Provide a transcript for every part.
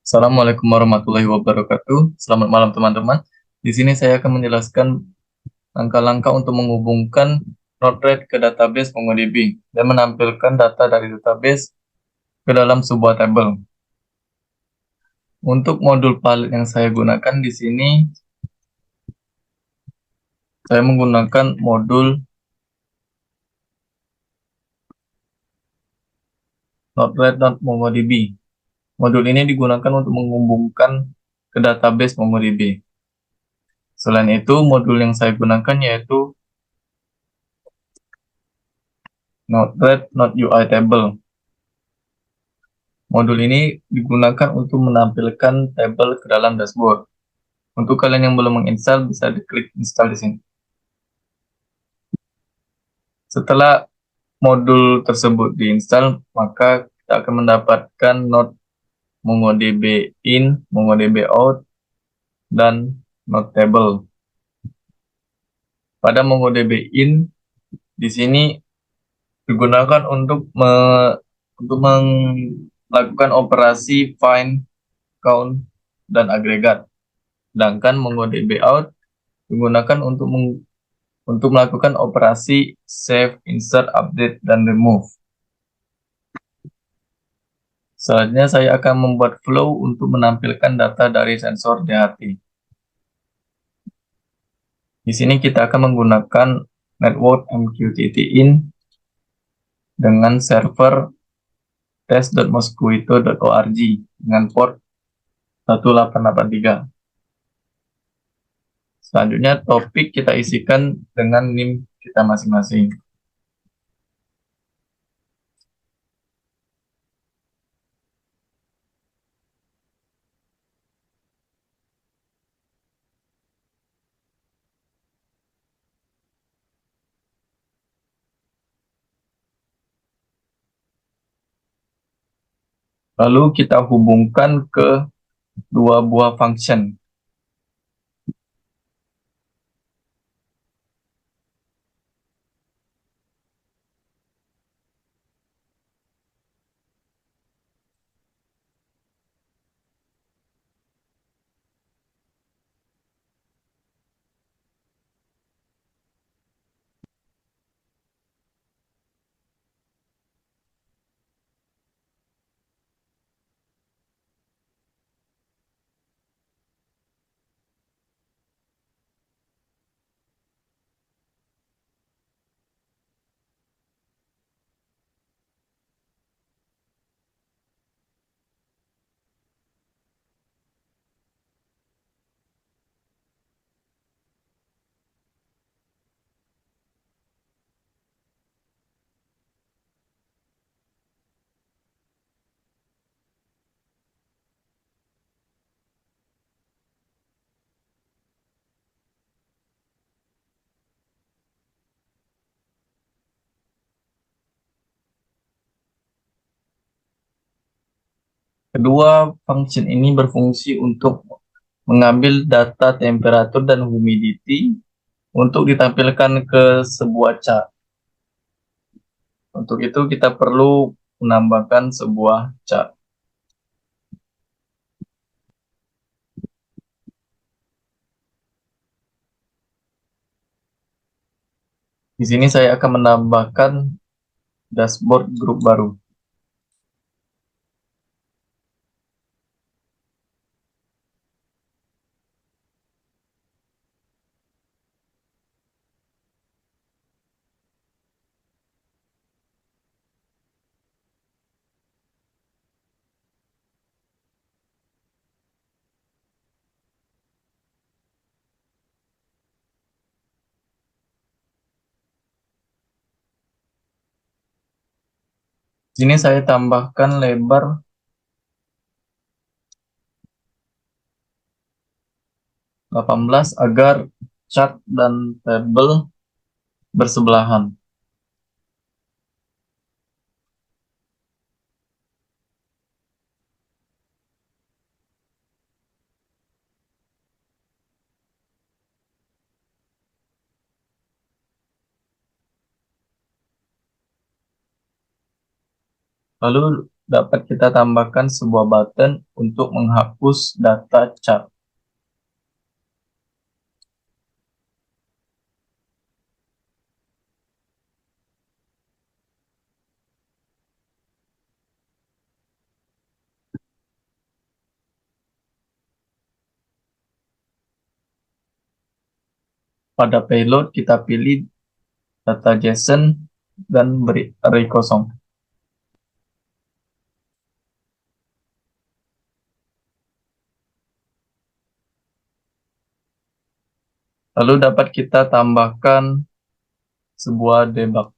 Assalamualaikum warahmatullahi wabarakatuh. Selamat malam teman-teman. Di sini saya akan menjelaskan langkah-langkah untuk menghubungkan Node-RED ke database MongoDB dan menampilkan data dari database ke dalam sebuah tabel. Untuk modul palet yang saya gunakan di sini, saya menggunakan modul Node-RED.MongoDB. Modul ini digunakan untuk menghubungkan ke database MongoDB. Selain itu, modul yang saya gunakan yaitu Node-RED Node.UI Table. Modul ini digunakan untuk menampilkan tabel ke dalam dashboard. Untuk kalian yang belum menginstal, bisa diklik install di sini. Setelah modul tersebut diinstal, maka kita akan mendapatkan node MongoDB in, MongoDB out, dan node table. Pada MongoDB in, di sini digunakan untuk melakukan operasi find, count, dan agregat. Sedangkan MongoDB out digunakan untuk melakukan operasi save, insert, update, dan remove. Selanjutnya saya akan membuat flow untuk menampilkan data dari sensor DHT. Di sini kita akan menggunakan network MQTT-in dengan server test.mosquito.org dengan port 1883. Selanjutnya topik kita isikan dengan NIM kita masing-masing. Lalu kita hubungkan ke dua buah function. Kedua function ini berfungsi untuk mengambil data temperatur dan humidity untuk ditampilkan ke sebuah chart. Untuk itu kita perlu menambahkan sebuah chart. Di sini saya akan menambahkan dashboard grup baru. Di sini saya tambahkan lebar 18 agar chart dan tabel bersebelahan. Lalu dapat kita tambahkan sebuah button untuk menghapus data chart. Pada payload kita pilih data JSON dan beri array kosong. Lalu dapat kita tambahkan sebuah debug.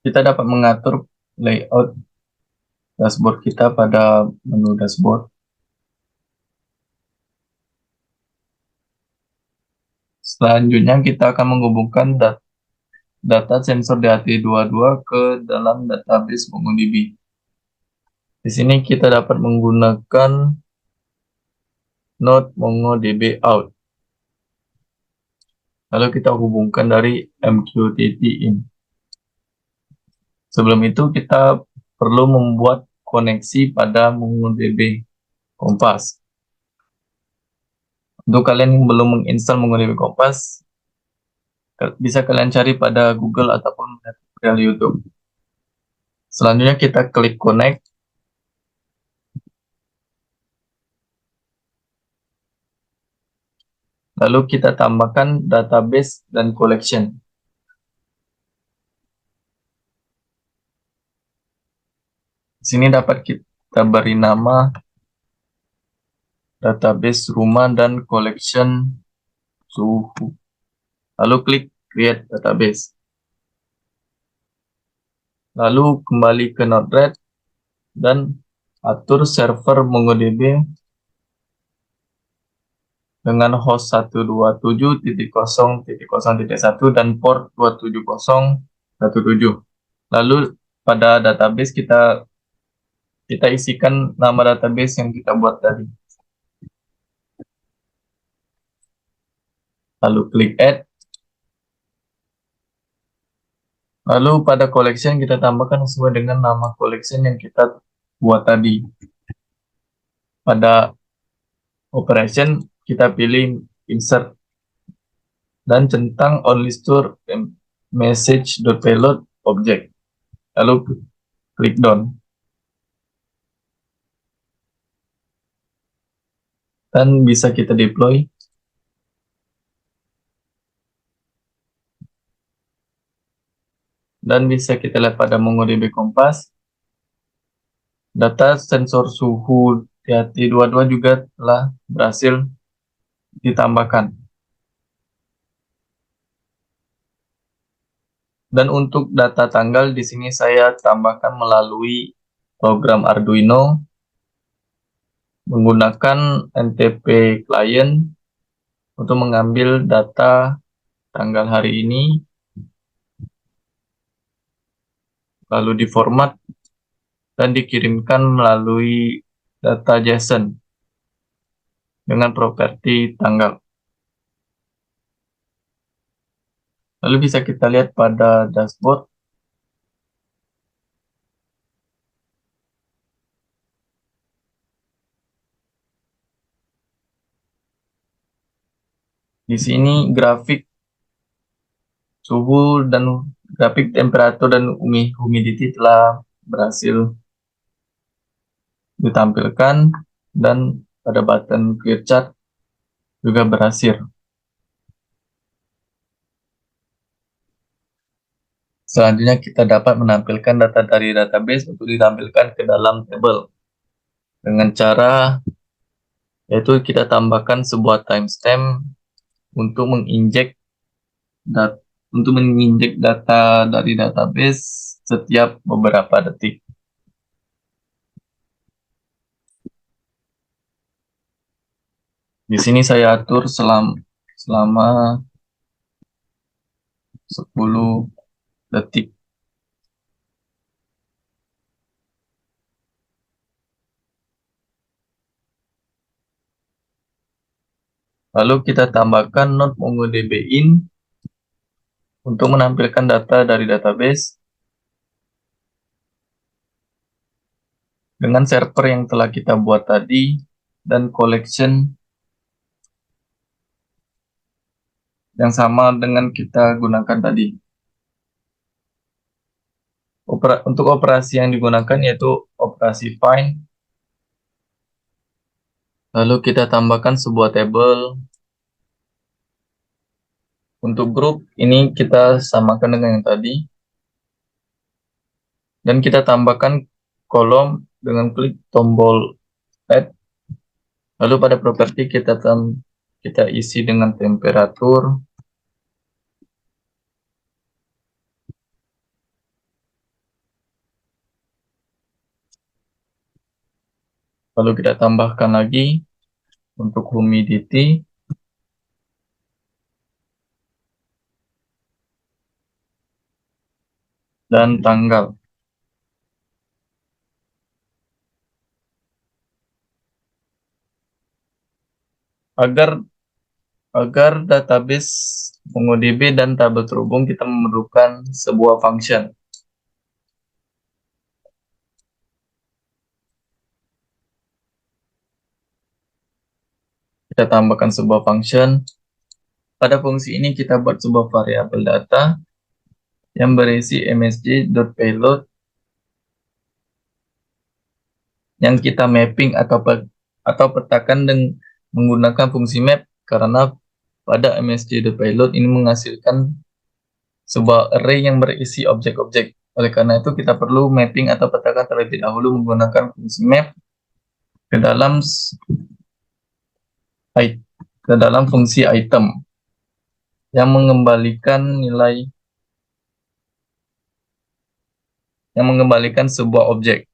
Kita dapat mengatur layout dashboard kita pada menu dashboard. Selanjutnya kita akan menghubungkan data sensor DHT22 ke dalam database MongoDB. Di sini kita dapat menggunakan node MongoDB out. Lalu kita hubungkan dari MQTT in. Sebelum itu kita perlu membuat koneksi pada MongoDB Kompas. Untuk kalian yang belum menginstal MongoDB Kompas, bisa kalian cari pada Google ataupun tutorial YouTube. Selanjutnya kita klik connect. Lalu kita tambahkan database dan collection. Di sini dapat kita beri nama database rumah dan collection suhu. Lalu klik create database. Lalu kembali ke Node-RED dan atur server MongoDB dengan host 127.0.0.1 dan port 27017. Lalu pada database kita isikan nama database yang kita buat tadi. Lalu klik add. Lalu pada collection kita tambahkan sesuai dengan nama collection yang kita buat tadi. Pada operation kita pilih insert dan centang only store message.payload object. Lalu klik done. Dan bisa kita deploy. Dan bisa kita lihat pada MongoDB Kompas, data sensor suhu DHT22 juga telah berhasil ditambahkan. Dan untuk data tanggal di sini saya tambahkan melalui program Arduino menggunakan NTP client untuk mengambil data tanggal hari ini, lalu diformat dan dikirimkan melalui data JSON dengan properti tanggal. Lalu bisa kita lihat pada dashboard. Di sini grafik suhu dan grafik temperatur dan humidity telah berhasil ditampilkan, dan pada button clear chart juga berhasil. Selanjutnya kita dapat menampilkan data dari database untuk ditampilkan ke dalam tabel dengan cara yaitu kita tambahkan sebuah timestamp untuk menginjek data dari database setiap beberapa detik. Di sini saya atur selama 10 detik. Lalu kita tambahkan node MongoDB in untuk menampilkan data dari database dengan server yang telah kita buat tadi dan collection yang sama dengan kita gunakan tadi. Untuk operasi yang digunakan yaitu operasi find. Lalu kita tambahkan sebuah table. Untuk grup ini kita samakan dengan yang tadi. Dan kita tambahkan kolom dengan klik tombol add. Lalu pada properti kita isi dengan temperatur. Lalu kita tambahkan lagi untuk humidity. Dan tanggal. Agar database MongoDB dan tabel terhubung, kita memerlukan sebuah function. Kita tambahkan sebuah function. Pada fungsi ini kita buat sebuah variabel data yang berisi msg.payload yang kita mapping atau petakan dengan menggunakan fungsi map, karena pada msg.payload ini menghasilkan sebuah array yang berisi objek-objek. Oleh karena itu kita perlu mapping atau petakan terlebih dahulu menggunakan fungsi map ke dalam fungsi item yang mengembalikan sebuah objek.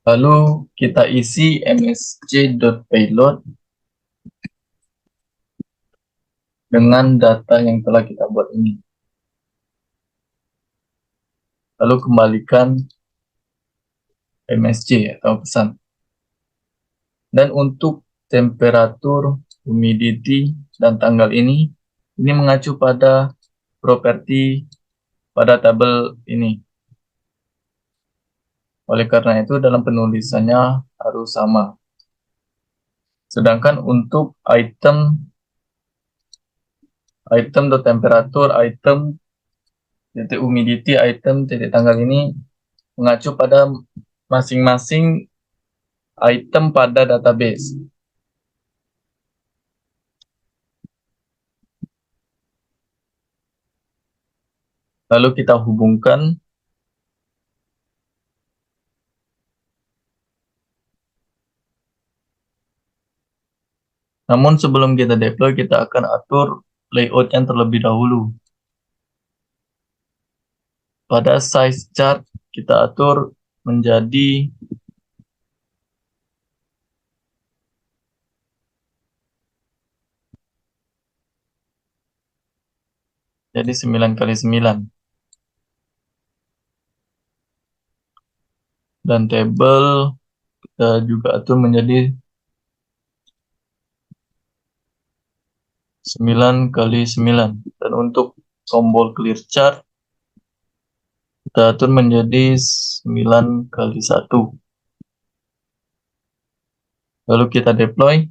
Lalu kita isi msg.payload dengan data yang telah kita buat ini. Lalu kembalikan msg atau pesan. Dan untuk temperatur, humidity, dan tanggal ini mengacu pada properti pada tabel ini. Oleh karena itu dalam penulisannya harus sama. Sedangkan untuk temperatur, titik humidity, titik tanggal ini mengacu pada masing-masing item pada database. Lalu kita hubungkan. Namun sebelum kita deploy, kita akan atur layout-nya terlebih dahulu. Pada size chart, kita atur menjadi jadi 9x9. Dan table kita juga atur menjadi 9x9. Dan untuk tombol clear chart kita atur menjadi 9x1. Lalu kita deploy.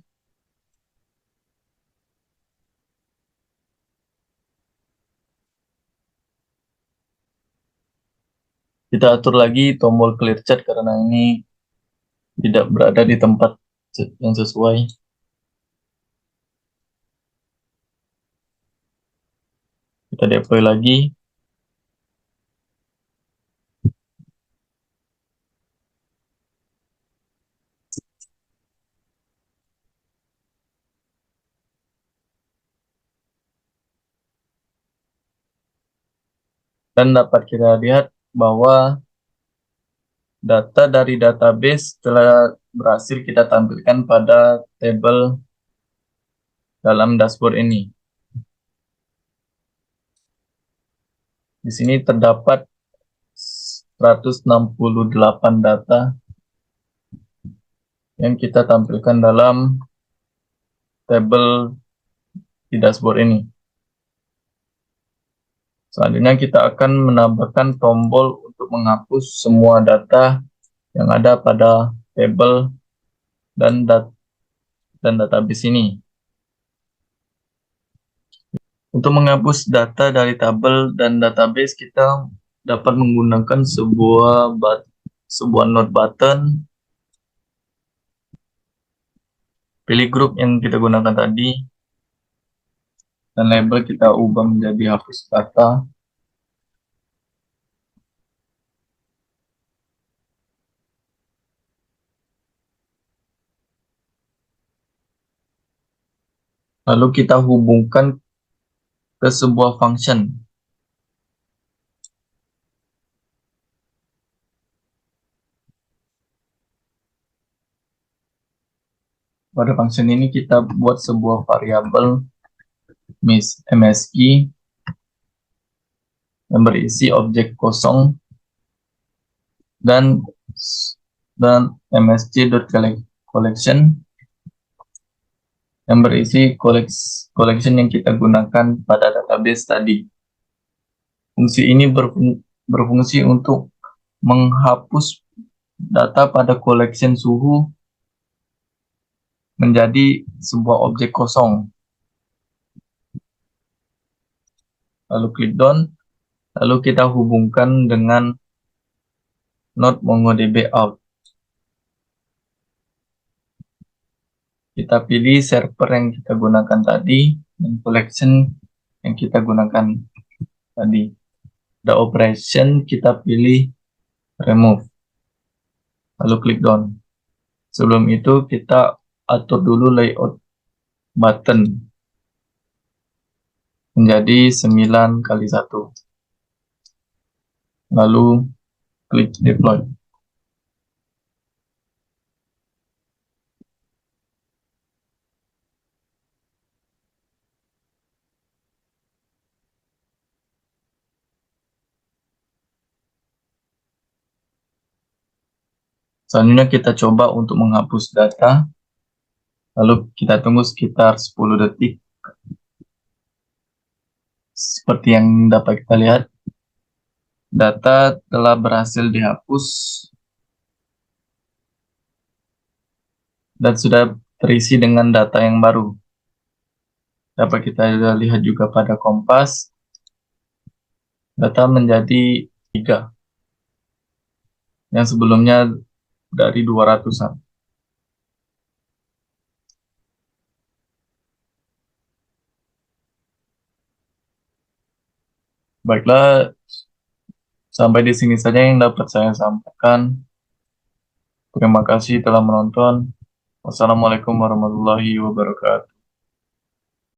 Kita atur lagi tombol clear chat karena ini tidak berada di tempat yang sesuai. Kita deploy lagi. Dan dapat kita lihat bahwa data dari database telah berhasil kita tampilkan pada tabel dalam dashboard ini. Di sini terdapat 168 data yang kita tampilkan dalam tabel di dashboard ini. Selanjutnya kita akan menambahkan tombol untuk menghapus semua data yang ada pada tabel dan database ini. Untuk menghapus data dari tabel dan database, kita dapat menggunakan sebuah note button. Pilih grup yang kita gunakan tadi, dan label kita ubah menjadi hapus data. Lalu kita hubungkan ke sebuah function. Pada function ini kita buat sebuah variabel MSG yang berisi objek kosong dan msg.collection yang berisi collection yang kita gunakan pada database tadi. Fungsi ini berfungsi untuk menghapus data pada collection suhu menjadi sebuah objek kosong. Lalu klik done, lalu kita hubungkan dengan node MongoDB out. Kita pilih server yang kita gunakan tadi dan collection yang kita gunakan tadi. The operation kita pilih remove, lalu klik done. Sebelum itu kita atur dulu layout button menjadi 9x1, lalu klik deploy. Selanjutnya kita coba untuk menghapus data, lalu kita tunggu sekitar 10 detik. Seperti yang dapat kita lihat, data telah berhasil dihapus dan sudah terisi dengan data yang baru. Dapat kita lihat juga pada Kompas, data menjadi 3, yang sebelumnya dari 200-an. Baiklah, sampai di sini saja yang dapat saya sampaikan. Terima kasih telah menonton. Wassalamualaikum warahmatullahi wabarakatuh.